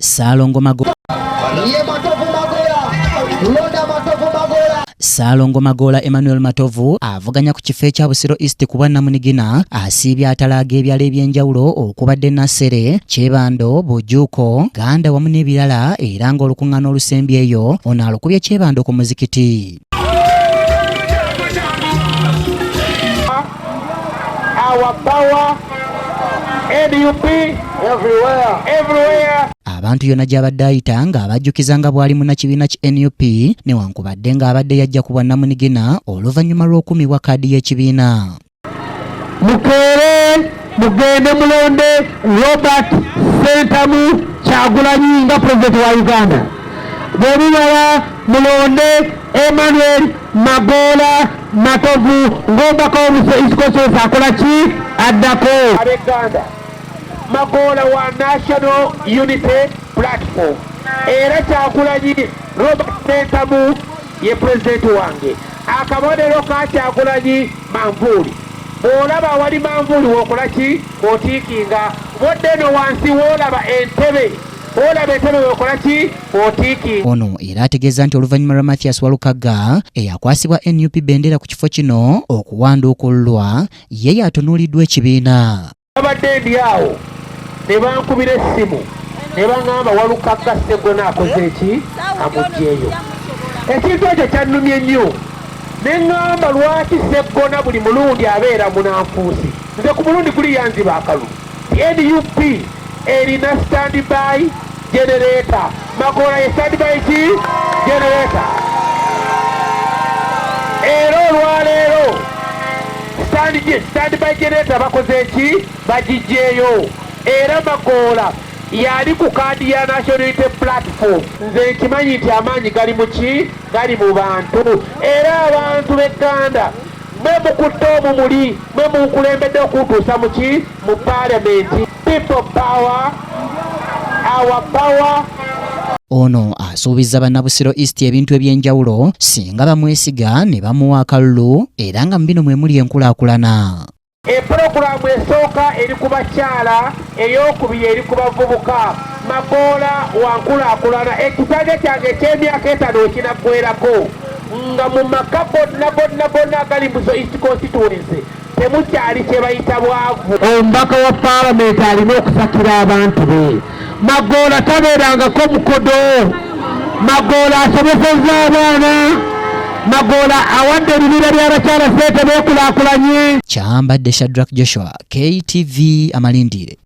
Salongo Magola Emmanuel Matovu avuganya ku kifo ekya Busiro East ku Bwannamunigina asiibya atalaga ebyalo ebyenjawulo okubadde Nassere, Kyebando, Bujuuko, Ganda wamu n'ebirala era ng'olukuŋŋaana olusembyeyo ono alukubye Kyebando ku muzikiti. Our power, NUP, everywhere. Abantu yonna gy'abadde ayita ng'abajjukizanga bwali munnakibiina ki NUP newankubadde ng'abadde yajja ku Bwannamunigina oluvannyuma lw'okumibwa kaadi y'ekibiina. Mukeere mugende mulonde Robert Sentamu Kyagulanyi nga pulezidenti wa Uganda. Bwebibala mulonde Emmanuel Magola Matovu ng'omubaka w'East Coast akola ki addako. Ab'Uganda Magola wa National Unity Platform era Kyagulanyi Robert Sentamu ye pulezidenti wange. Akabonero ka Kyagulanyi manvuuli. Olaba wali manvuuli wokola ki otiikinga. Wodde no wansi wolaba entebe. Ono era ategeeza nti oluvannyuma lwa Mathias Walukagga eyakwasibwa NUP bendera ku kifo kino okuwanduukullwa ye yatunuuliddwa ekibiina. Abadde ndi awo ne bankubira essimu ne baŋŋamba Walukagga Sseggona akoze eki amuggyeyo. Ekintu ekyo kyannumye nnyo ne ŋŋamba lwaki Sseggona buli mulundi abeera munanfuusi. Nze ku mulundi guli yanziba akalu. NUP erina standby generator. Magola ye standby ki generator. Ero olwaleero standby generator bakoze ki bagijjeeyo. Era Magola yali ku kaadi ya National Unity Platform. Nze nkimanyi nti amaanyi gali mu ki gali mu bantu. Era abantu b'Uganda mwe mukutte omumuli mwe mukulembedde okutuusa mu ki mu paalamenti. People power, our power. Ono asuubizza bannabusiro East ebintu ebyenjawulo singa bamwesiga ne bamuwa akalulu era nga mu bino mwe muli enkulaakulana. Epulogulaamu esooka eri ku bakyala, ey'okubiri eri ku bavubuka. Magola wa nkulaakulana. Ekisage kyange eky'emyaka 5 ekinaggwerako nga mu maka gonna agali mu East Constituency temukyali kye bayita bwavu. Omubaka wa paalamenti alina okusakira abantu be. Magola tabeerangako mukodo. Magola asobozezza abaana. Magola awadde ebibira by'abakyala ssente beekulaakulanye. Kyambadde Shadrack Joshua, KTV Amalindire.